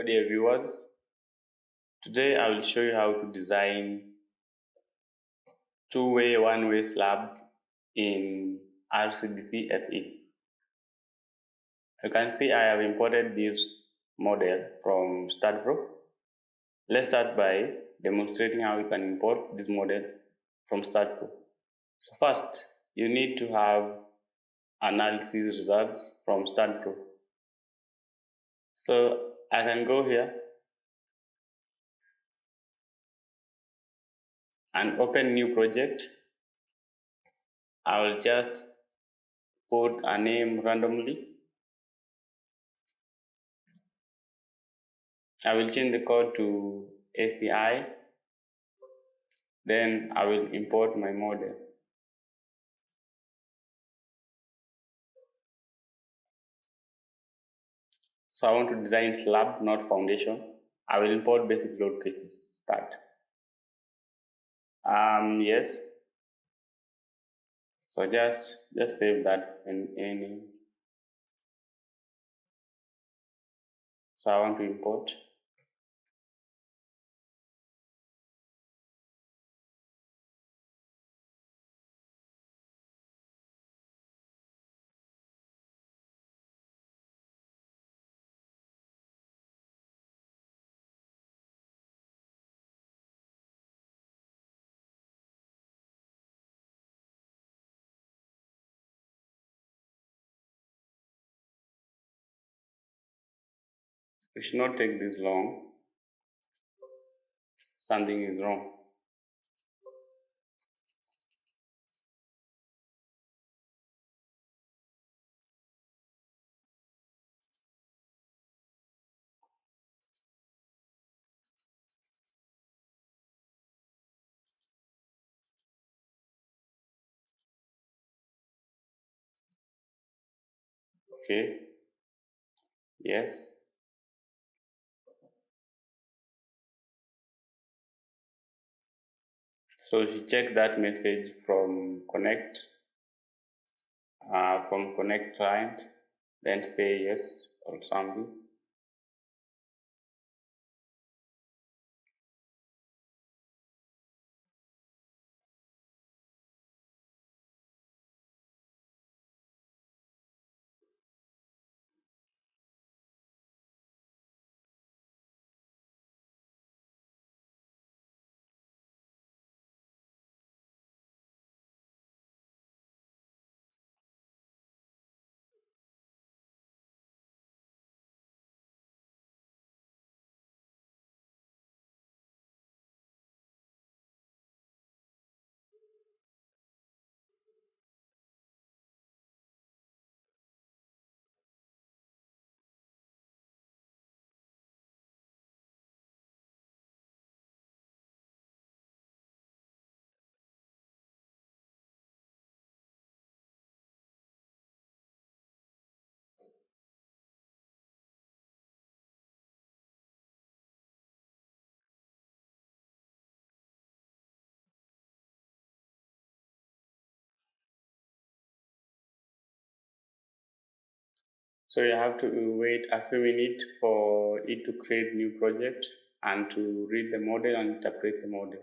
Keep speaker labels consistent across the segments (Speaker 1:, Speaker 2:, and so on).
Speaker 1: dear viewers. Today I will show you how to design two-way, one-way slab in RCDC FE. You can see I have imported this model from STAAD. Let's start by demonstrating how you can import this model from STAAD. So first, you need to have analysis results from STAAD. So I can go here and open new project. I will just put a name randomly. I will change the code to ACI. Then I will import my model. So I want to design slab, not foundation. I will import basic load cases. Start. Yes. So just save that in any. So I want to import. It should not take this long. Something is wrong. Okay. Yes. So if you check that message from connect client, then say yes or something. So you have to wait a few minutes for it to create new project and to read the model and interpret the model.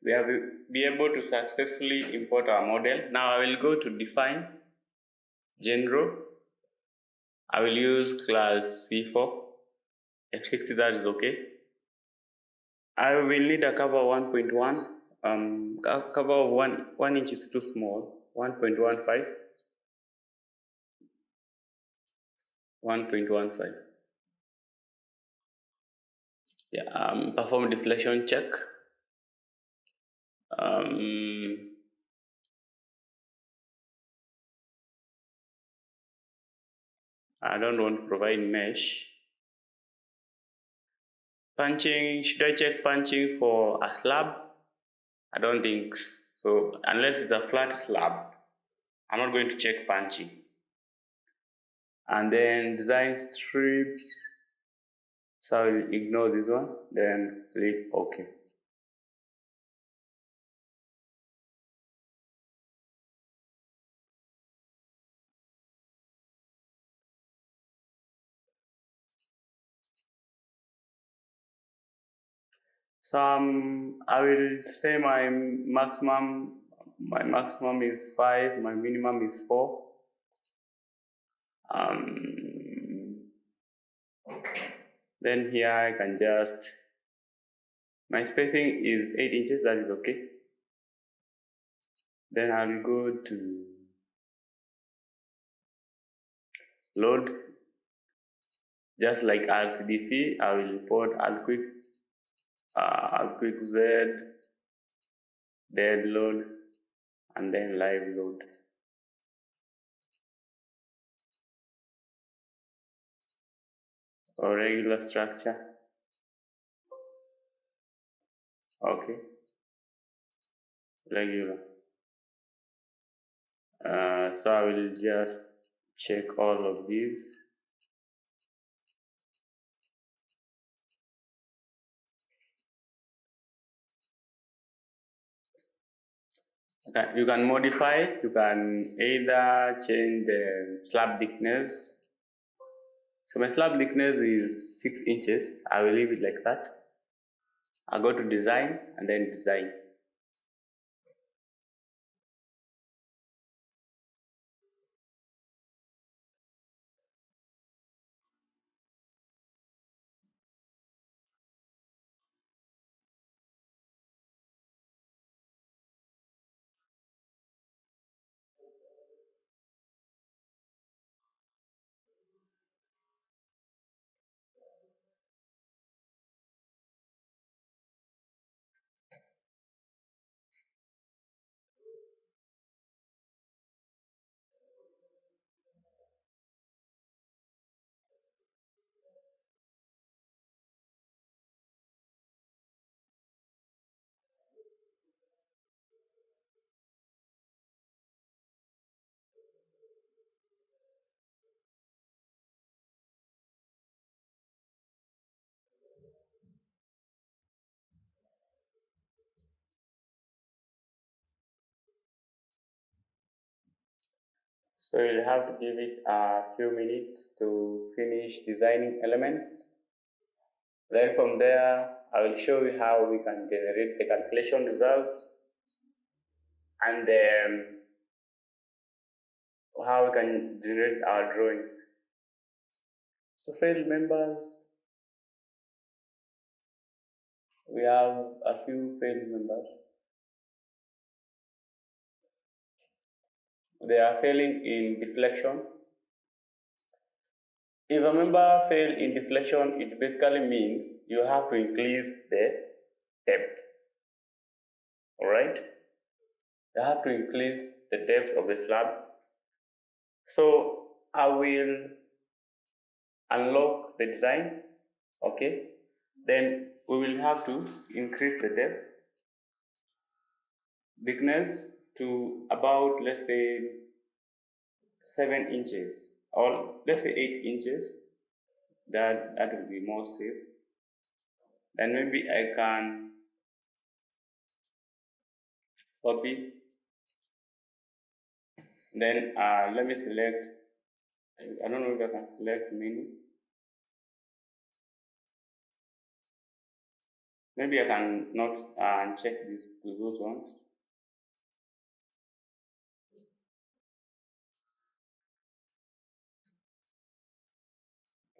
Speaker 1: we have been able to successfully import our model. Now I will go to define, general. I will use class C4, F60, that is okay. I will need a cover 1.1, a cover of 1 inch is too small, 1.15, 1.15. Yeah, perform deflection check. I don't want to provide mesh. Punching, should I check punching for a slab? I don't think so. Unless it's a flat slab, I'm not going to check punching. And then design strips. So I will ignore this one, then click OK. So I will say my maximum is 5, my minimum is 4. Then here I can just, my spacing is 8 inches, that is okay. Then I will go to load. Just like RCDC, I will import earthquake Z, dead load, and then live load. Or regular structure. Okay, regular. So I will just check all of these. Okay, you can modify, you can either change the slab thickness. So my slab thickness is 6 inches. I will leave it like that. I'll go to design and then design. So you'll have to give it a few minutes to finish designing elements. Then from there, I will show you how we can generate the calculation results and how we can generate our drawing. So failed members, we have a few failed members. They are failing in deflection. If a member fails in deflection, it basically means you have to increase the depth. Alright? You have to increase the depth of the slab. So I will unlock the design. Okay? Then we will have to increase the depth, thickness to about, let's say, 7 inches, or let's say 8 inches. That will be more safe. Then maybe I can copy. Then let me select, I don't know if I can select many. Maybe I can not check those ones.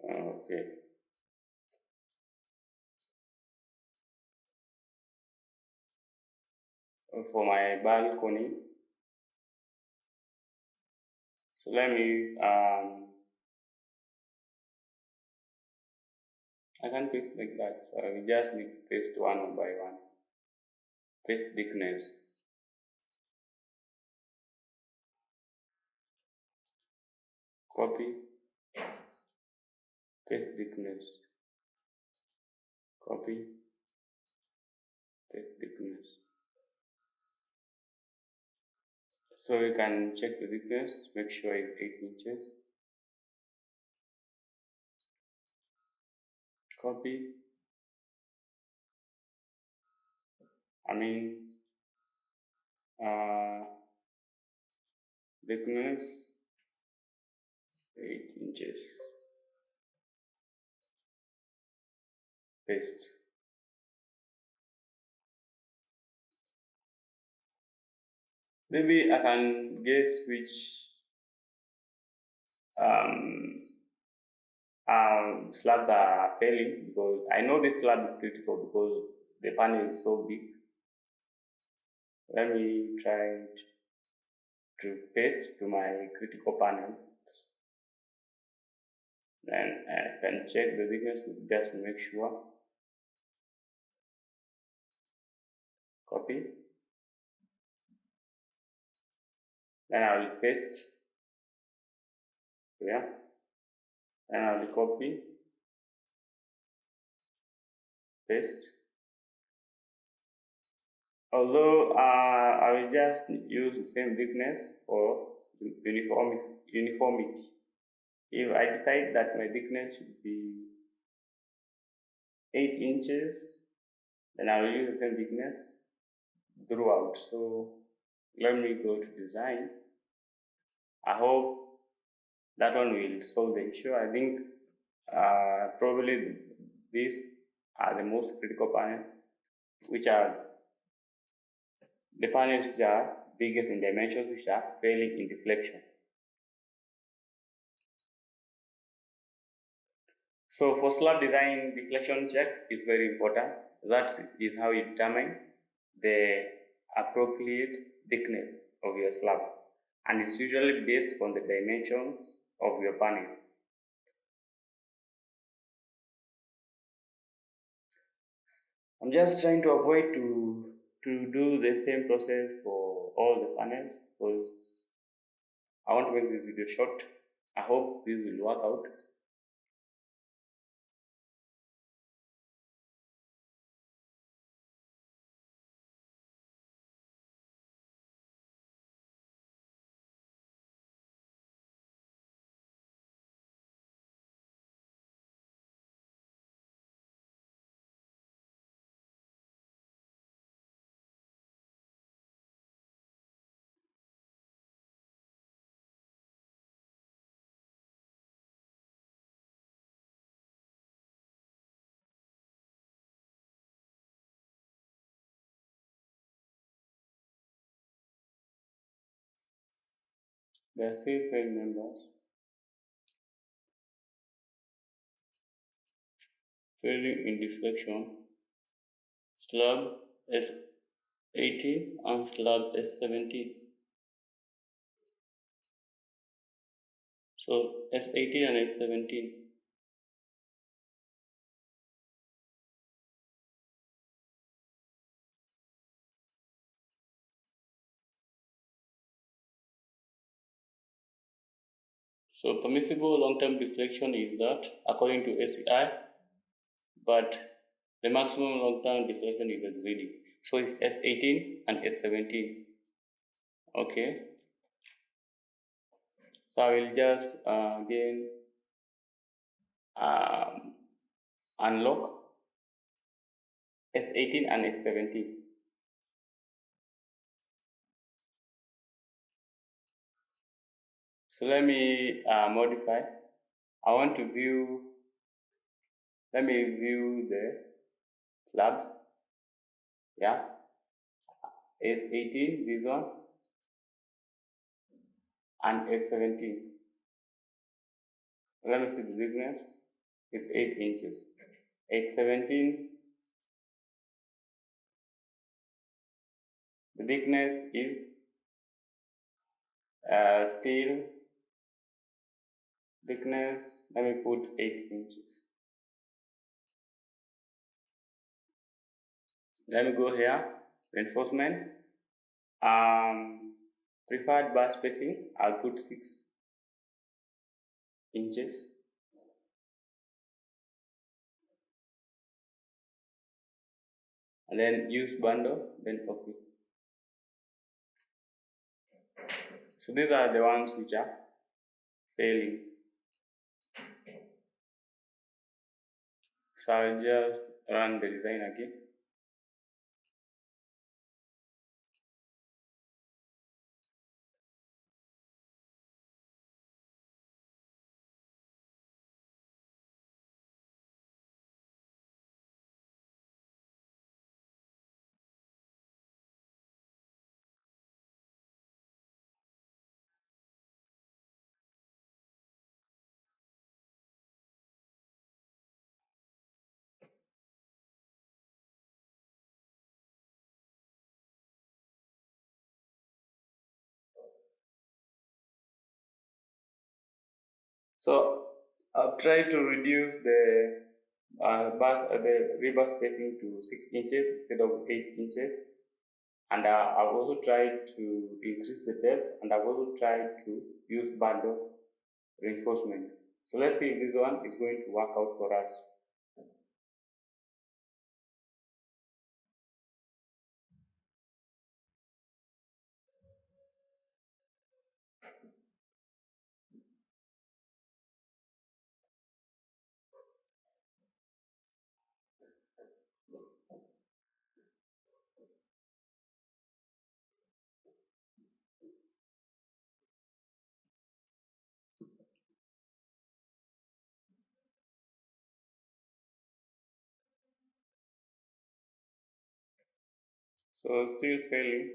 Speaker 1: Okay. For my balcony, so let me I can paste like that. So we just need to paste one by one. Paste thickness. Copy. Paste thickness. Copy. Paste thickness. So you can check the thickness, make sure it's 8 inches. Copy. Thickness 8 inches. Paste. Maybe I can guess which slabs are failing, because I know this slab is critical because the panel is so big. Let me try to paste to my critical panel. Then I can check the thickness just to make sure. Copy. Then I will paste here. Then I will copy, paste. Although I will just use the same thickness for uniformity. If I decide that my thickness should be 8 inches, then I will use the same thickness throughout. So let me go to design. I hope that one will solve the issue. I think probably these are the most critical panels, which are the panels which are biggest in dimensions, which are failing in deflection. So for slab design, deflection check is very important. That is how you determine the appropriate thickness of your slab, and it's usually based on the dimensions of your panel. I'm just trying to avoid to do the same process for all the panels, because I want to make this video short. I hope this will work out. There are still failed members. Failing in deflection. Slab S18 and slab S17. So S18 and S17. So permissible long-term deflection is that according to SEI, but the maximum long-term deflection is exceeding. So it's S18 and S17. Okay. So I will just again unlock S18 and S17. So let me modify. I want to view, let me view the slab. Yeah, S18, this one, and S17. Let me see the thickness is 8 inches. 817, the thickness is still thickness, let me put 8 inches. Let me go here, reinforcement. Preferred bar spacing, I'll put 6 inches. And then use bundle, then okay. So these are the ones which are failing. So I'll just run the design again. So I've tried to reduce the rebar spacing to 6 inches instead of 8 inches. And I've also tried to increase the depth, and I've also tried to use bundle reinforcement. So let's see if this one is going to work out for us. So still failing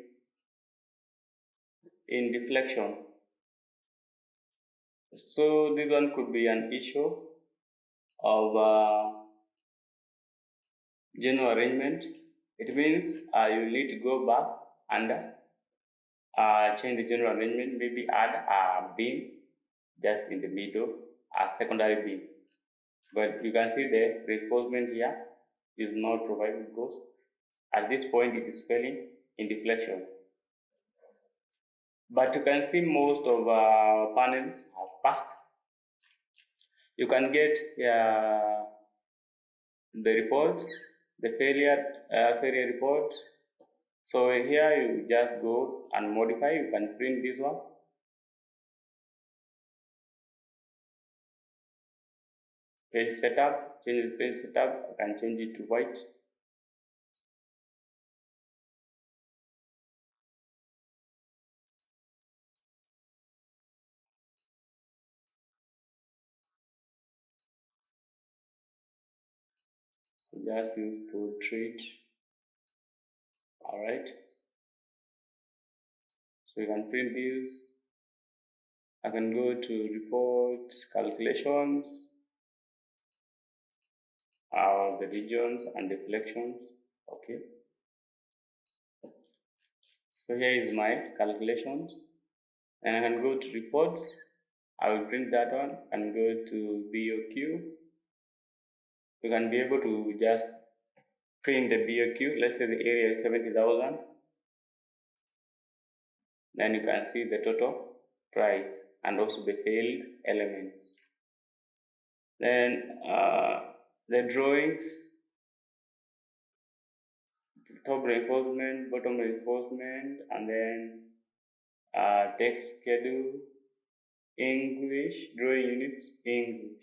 Speaker 1: in deflection. So this one could be an issue of general arrangement. It means you need to go back and change the general arrangement, maybe add a beam just in the middle, a secondary beam. But you can see the reinforcement here is not provided because at this point it is failing in deflection. But you can see most of panels have passed. You can get the reports, the failure report. So here you just go and modify. You can print this one. Page setup, change the page setup. I can change it to white. So just use portrait. All right. So you can print this. I can go to reports, calculations, the regions and deflections. Okay. So here is my calculations, and I can go to reports. I will print that one and go to BOQ. You can be able to just print the BOQ. Let's say the area is 70,000. Then you can see the total price and also the failed elements. Then the drawings, top reinforcement, bottom reinforcement, and then text schedule, English, drawing units, English,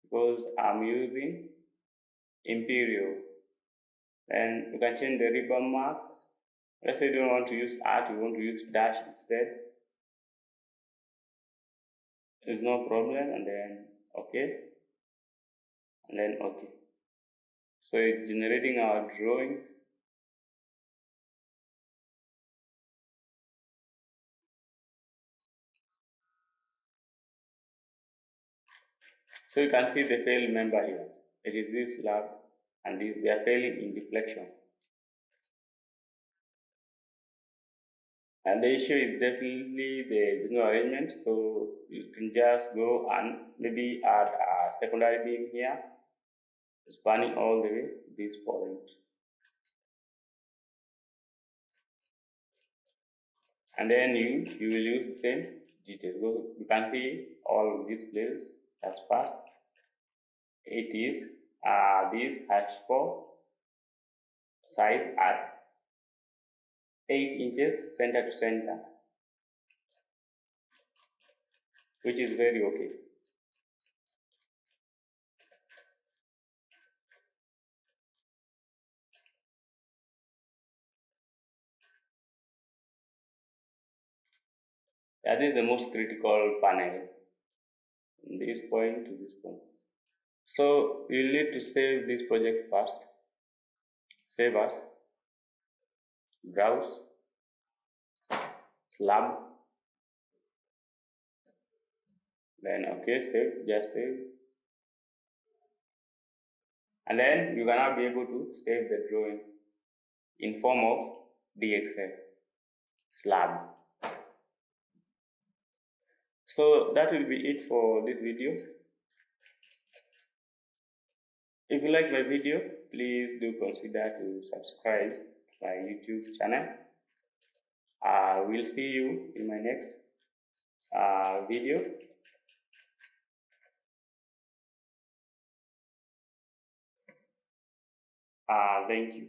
Speaker 1: because I'm using Imperial. Then you can change the ribbon mark. Let's say you don't want to use art, you want to use dash instead. There's no problem, and then okay, and then okay. So it's generating our drawings. So you can see the failed member here. It is this slab and they are failing in deflection. And the issue is definitely the general arrangement, so you can just go and maybe add a secondary beam here, spanning all the way this point. And then you will use the same detail. So you can see all these places as passed. It is this H4 size at 8 inches center to center, which is very okay. That is the most critical panel, from this point to this point. So you need to save this project first. Save as, browse, SLAB, then okay, save, just save. And then you gonna be able to save the drawing in form of DXL SLAB. So that will be it for this video. If you like my video, please do consider to subscribe to my YouTube channel. We'll see you in my next video. Thank you.